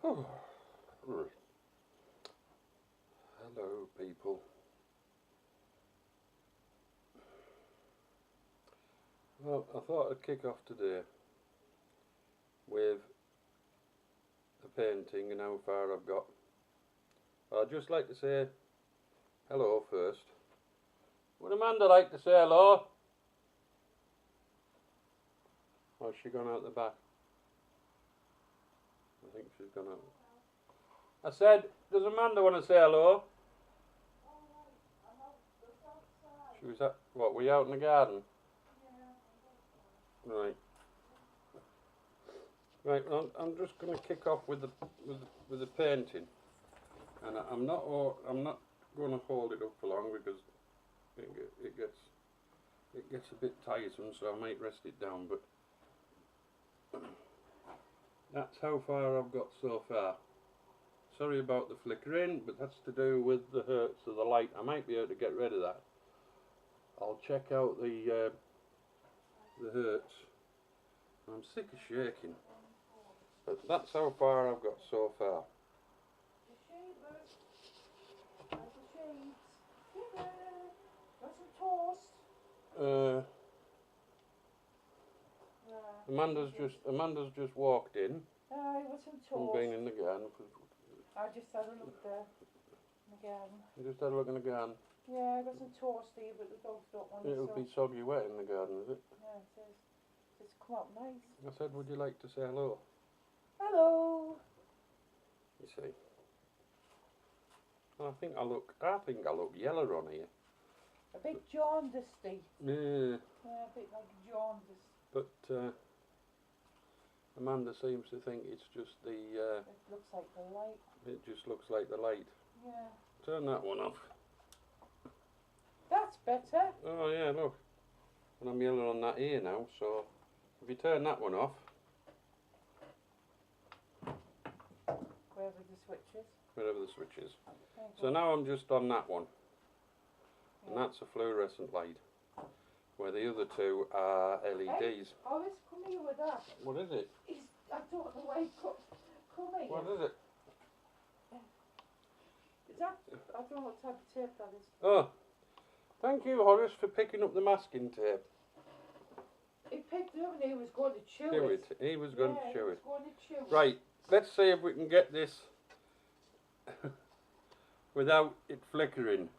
Oh, right. Hello, people. Well, I thought I'd kick off today with the painting and how far I've got. I'd just like to say hello first. Would Amanda like to say hello? Or has she gone out the back? I think she's gone out. I said, does Amanda want to say hello? She was at, what, were you out in the garden? Right. Right, well, I'm just going to kick off with the painting, and I'm not going to hold it up for long because it gets a bit tiresome, so I might rest it down. But that's how far I've got so far. Sorry about the flickering, but that's to do with the hertz of the light. I might be able to get rid of that. I'll check out the hertz. I'm sick of shaking. But that's how far I've got so far. Amanda's just walked in. From being in the garden. I just had a look there in the garden. You just had a look in the garden? Yeah, I got some toast here, but the dogs don't want it. It'll be soggy wet in the garden, is it? Yeah, it is. It's come up nice. I said, would you like to say hello? Hello. You see. I think I look yellow on here. A bit jaundiced-y. Yeah. Yeah, a bit like jaundice. But Amanda seems to think it's just the. It looks like the light. It just looks like the light. Yeah. Turn that one off. That's better. Oh yeah, look. And I'm yellow on that ear now, so if you turn that one off. Wherever the switch is. Wherever the switch is. So now I'm just on that one. And that's a fluorescent light. Where the other two are LEDs. Hey, Horace, come here with that. What is it? I don't know why he come here. What is it? Is that, I don't know what type of tape that is. Oh, thank you, Horace, for picking up the masking tape. He picked it up and he was going to chew it. He was going to chew it. He was going to chew it. Right, let's see if we can get this without it flickering.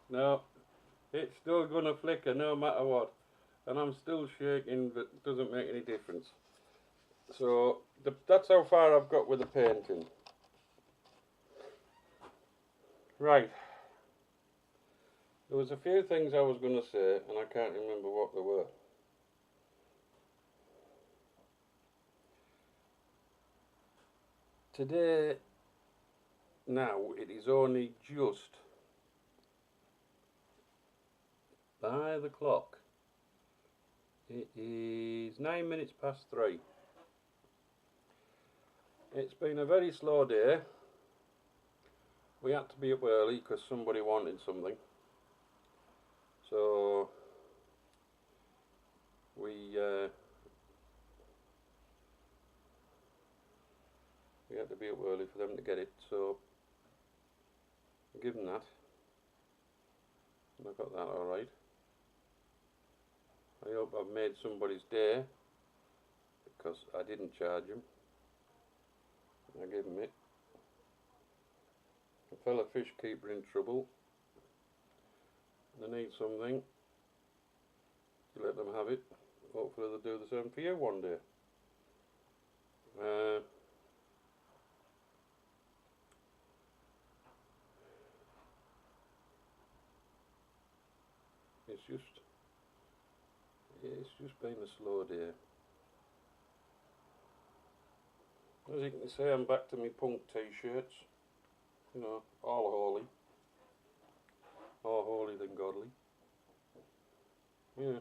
No, it's still going to flicker no matter what. And I'm still shaking, but it doesn't make any difference. So, that's how far I've got with the painting. Right. There was a few things I was going to say, and I can't remember what they were. Today, now, it is only just by the clock. It is 9 minutes past 3. It's been a very slow day. We had to be up early because somebody wanted something. So we had to be up early for them to get it. So I give them that. And I got that all right. I hope I've made somebody's day because I didn't charge them. I gave them it. A fella fish keeper in trouble. They need something. You let them have it. Hopefully they'll do the same for you one day. It's just been a slow day. As you can see, I'm back to my punk t-shirts. You know, all holy. More holy than godly. Yeah.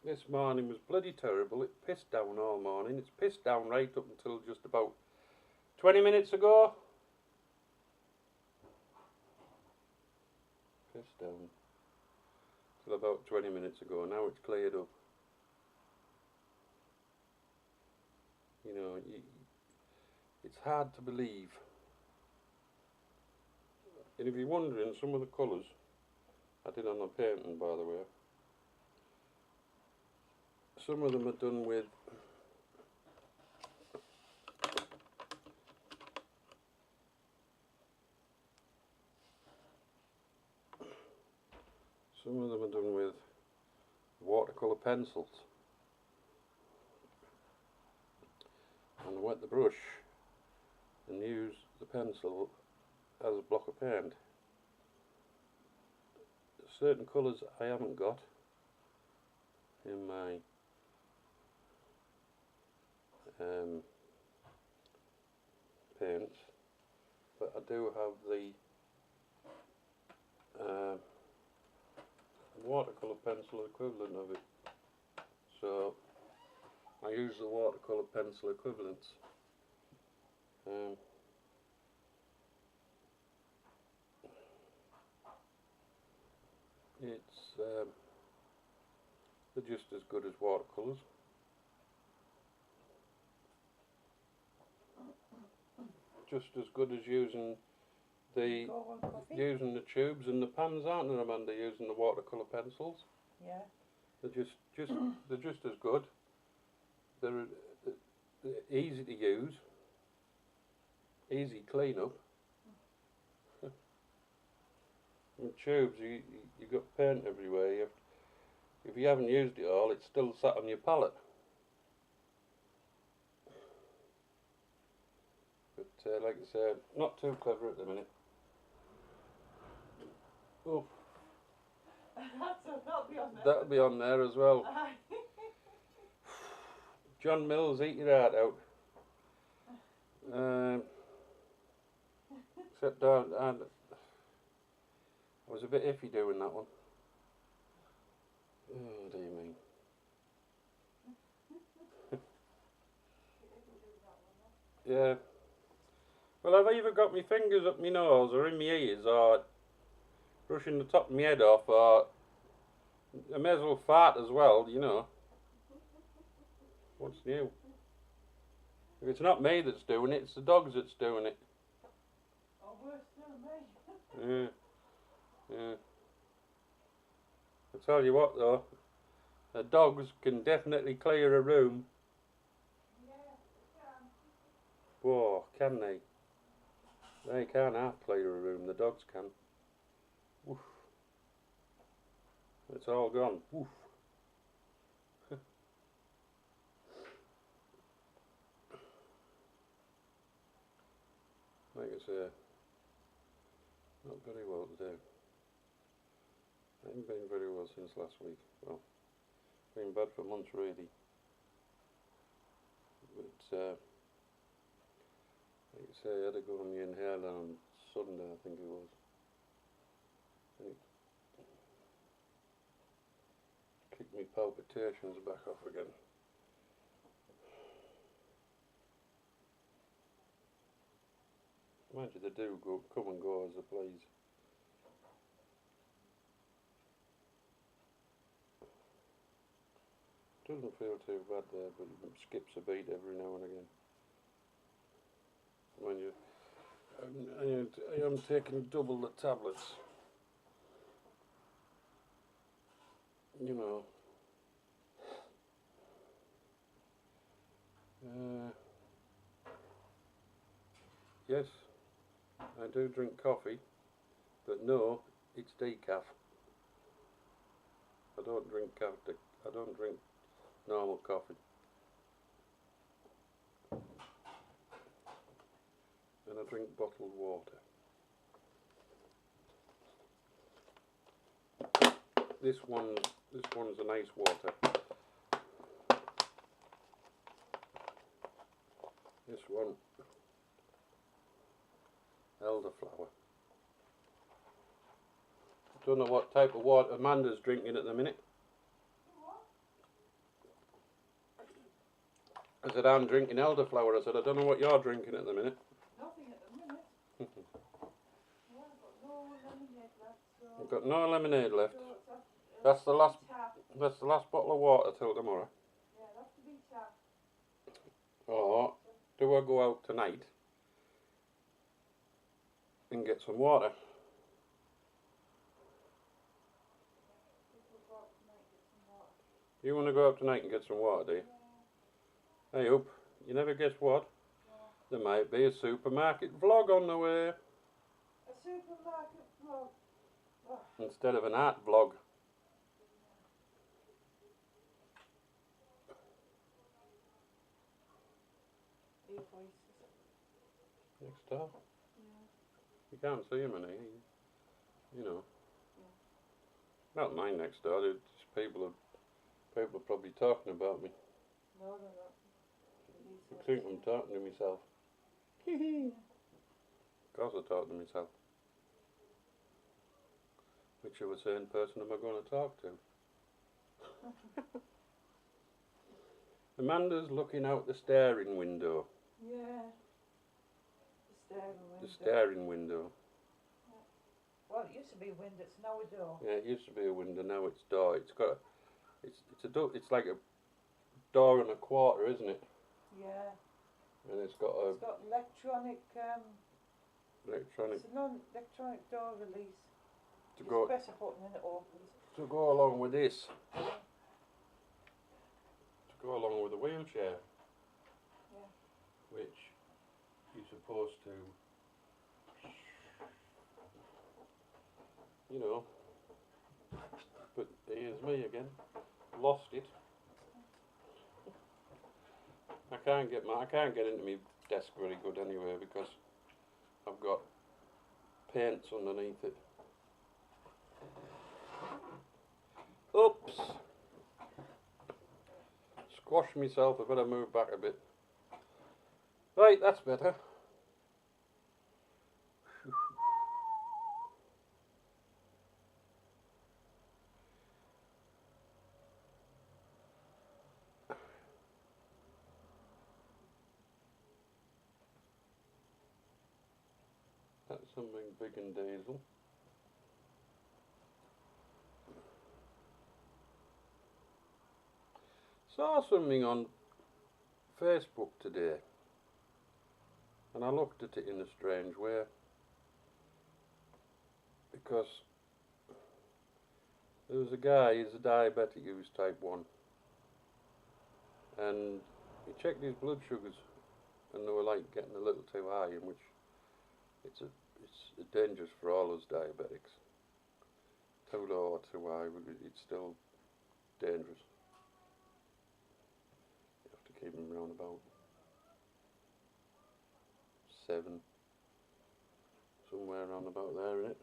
This morning was bloody terrible. It pissed down all morning. It's pissed down right up until just about 20 minutes ago. Pissed down. Till about 20 minutes ago. Now it's cleared up. You know, it's hard to believe. And if you're wondering, some of the colours I did on the painting, by the way, some of them are done with watercolour pencils, and I wet the brush and use the pencil as a block of paint. Certain colours I haven't got in my paints, but I do have the watercolour pencil equivalent of it, so I use the watercolour pencil equivalents. They're just as good as watercolours. Just as good as using the tubes and the pans, aren't they, Amanda, using the watercolour pencils? Yeah. They're just as good. They're easy to use, easy clean up. And tubes, you got paint everywhere. If you haven't used it all, it's still sat on your palette. But like I said, not too clever at the minute. Oh, that'll be on there as well. John Mills, eat your heart out. Except I was a bit iffy doing that one. Oh dear me. Yeah. Well, I've either got my fingers up my nose or in my ears, or brushing the top of my head off, or I may as well fart as well, you know. What's new? If it's not me that's doing it, it's the dogs that's doing it. Oh, worse than me. Yeah. I tell you what though, the dogs can definitely clear a room. Yeah, can. Whoa, can they? They can't half clear a room, the dogs can. Woof. It's all gone. Woof. Like I say, not very well today. I haven't been very well since last week. Well, been bad for months really. But like I say, I had to go on the inhaler on Sunday, I think it was. And it kicked me palpitations back off again. Mind you, they do come and go as they please. Doesn't feel too bad there, but it skips a beat every now and again. Mind you, I am taking double the tablets. You know. Yes, I do drink coffee, but no, it's decaf. I don't drink normal coffee. And I drink bottled water. This one's a nice water. This one, elderflower. Don't know what type of water Amanda's drinking at the minute. I said I'm drinking elderflower. I said I don't know what you're drinking at the minute. Nothing at the minute. I've got no lemonade left. So That's the last. tap. That's the last bottle of water till tomorrow. Yeah, that's to be tap. Oh, do I go out tonight and get some water? You want to go out tonight and get some water, do you? Hey up, you never guess what? There might be a supermarket vlog on the way. A supermarket vlog. Oh. Instead of an art vlog. Your voices. Next door. Yeah. You can't see him, any. You know. Yeah. Not mine next door. People are probably talking about me. No, they're not. I think I'm talking to myself. Of course I talk to myself. Which of a certain person am I going to talk to? Amanda's looking out the staring window. Yeah. The staring window. The staring window. Yeah. Well, it used to be a window, it's now a door. Yeah, it used to be a window, now it's door. It's got it's a door. It's like a door and a quarter, isn't it? Yeah. And it's got a electronic electronic it's a non-electronic door release. to Just go press a button and it opens. to go along with this. To go along with the wheelchair. Yeah. Which you're supposed to, you know. But here's me again. Lost it. I can't get into my desk very good anyway because I've got paints underneath it. Oops! Squash myself, I better move back a bit. Right, that's better. That's something big and diesel. Saw something on Facebook today and I looked at it in a strange way because there was a guy, he's a diabetic, he was type 1, and he checked his blood sugars and they were like getting a little too high, in which it's dangerous for all us diabetics. Too low or too high, it's still dangerous. You have to keep them around about 7, somewhere around about there, isn't it?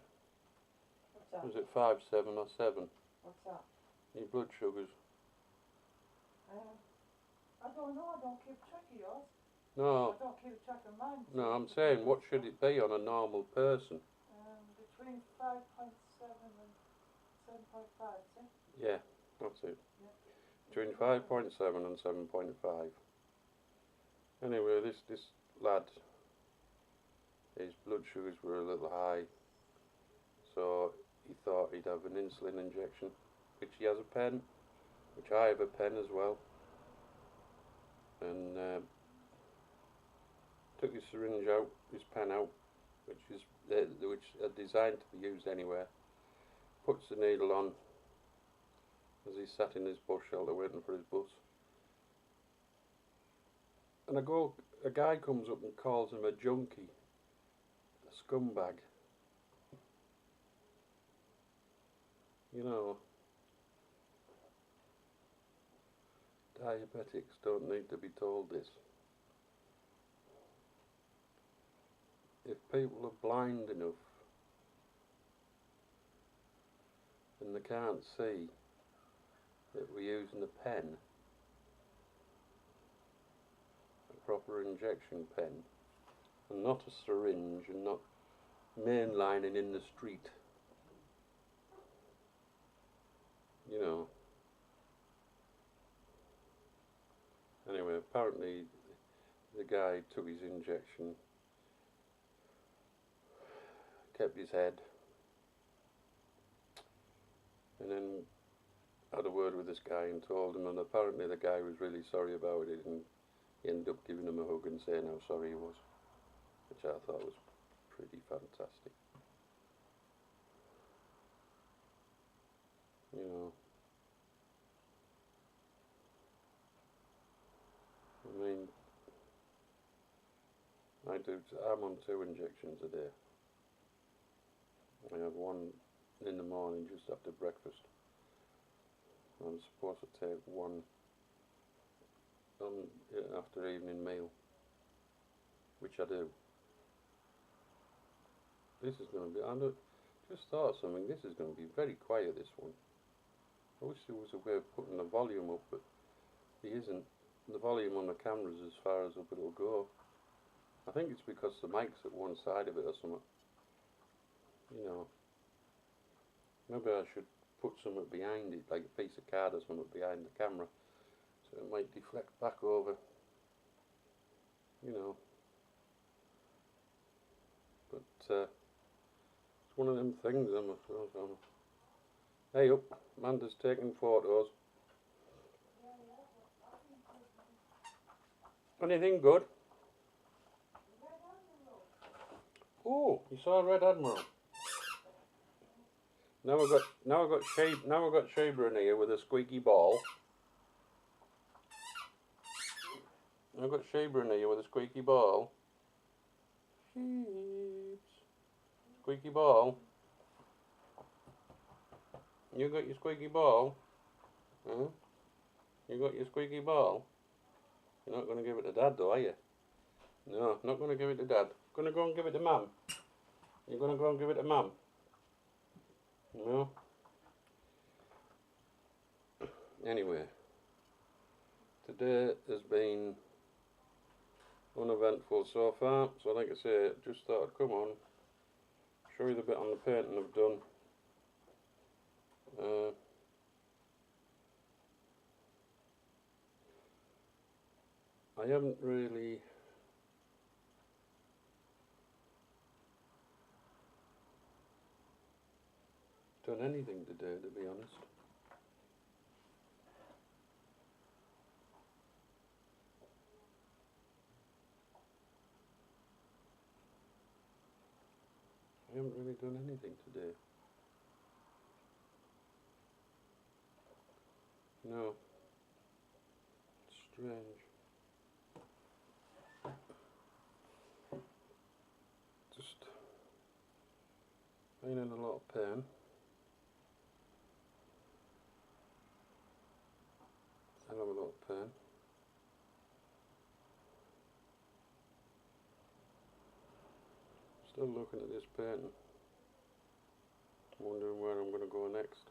What's that? Was it 5, 7 or 7? What's that? Your blood sugars. I don't know, I don't keep track of yours. No, I don't keep track of mine. no, I'm saying what should it be on a normal person? Between 5.7 and 7.5, see? Yeah, that's it. Yeah. Between 5.7 and 7.5. Anyway, this lad, his blood sugars were a little high, so he thought he'd have an insulin injection, which he has a pen, which I have a pen as well, and took his syringe out, his pen out, which are designed to be used anywhere, puts the needle on as he sat in his bus shelter waiting for his bus, and a guy comes up and calls him a junkie, a scumbag. You know, diabetics don't need to be told this. If people are blind enough and they can't see that we're using a pen, a proper injection pen, and not a syringe, and not mainlining in the street, you know. Anyway, apparently the guy took his injection, kept his head, and then had a word with this guy and told him, and apparently the guy was really sorry about it and he ended up giving him a hug and saying how sorry he was, which I thought was pretty fantastic. You know, I mean, I'm on 2 injections a day. I have one in the morning just after breakfast. I'm supposed to take one after evening meal, which I do. This is going to be, just thought something, this is going to be very quiet, this one. I wish there was a way of putting the volume up, but there isn't. The volume on the camera is as far as up it'll go. I think it's because the mic's at one side of it or something. You know, maybe I should put something behind it, like a piece of card or something behind the camera, so it might deflect back over, you know. But it's one of them things. Hey up, Amanda's taking photos. Anything good? Oh, you saw a red admiral. Now I've got Sheba in here with a squeaky ball. I've got Sheba in here with a squeaky ball. Squeaky ball. You got your squeaky ball? Huh? You got your squeaky ball? You're not going to give it to Dad though, are you? No, not going to give it to Dad. Going to go and give it to Mum? You're going to go and give it to Mum? No? Anyway, today has been uneventful so far, so like I say, just thought I'd come on, show you the bit on the painting I've done. I haven't really done anything today, to be honest. I haven't really done anything today. No. It's strange. Just been in a lot of pain. Hell of a lot of pain. Still looking at this painting. Wondering where I'm going to go next.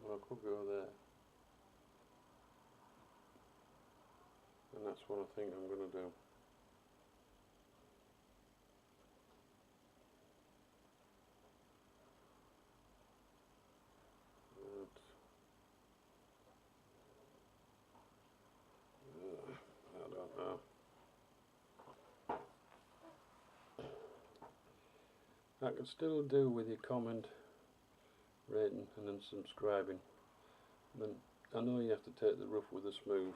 Well, I could go there. And that's what I think I'm going to do. I don't know. I could still do with your comment, rating and then subscribing. Then I know you have to take the rough with the smooth,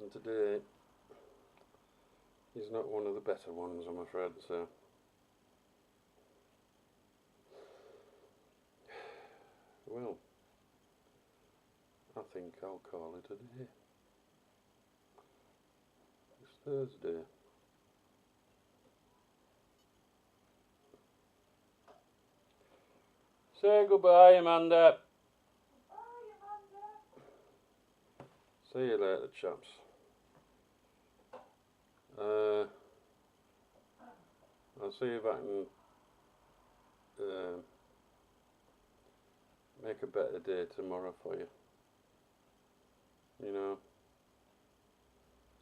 and today is not one of the better ones, I'm afraid to say. Well, I think I'll call it a day. It's Thursday. Say goodbye, Amanda. Bye, Amanda. See you later, chaps. I'll see if I can make a better day tomorrow for you. You know,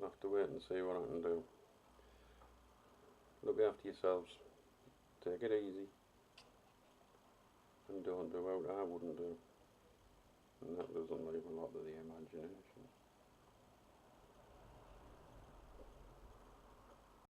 I'll have to wait and see what I can do. Look after yourselves. Take it easy. And don't do what I wouldn't do. And that doesn't leave a lot of the imagination.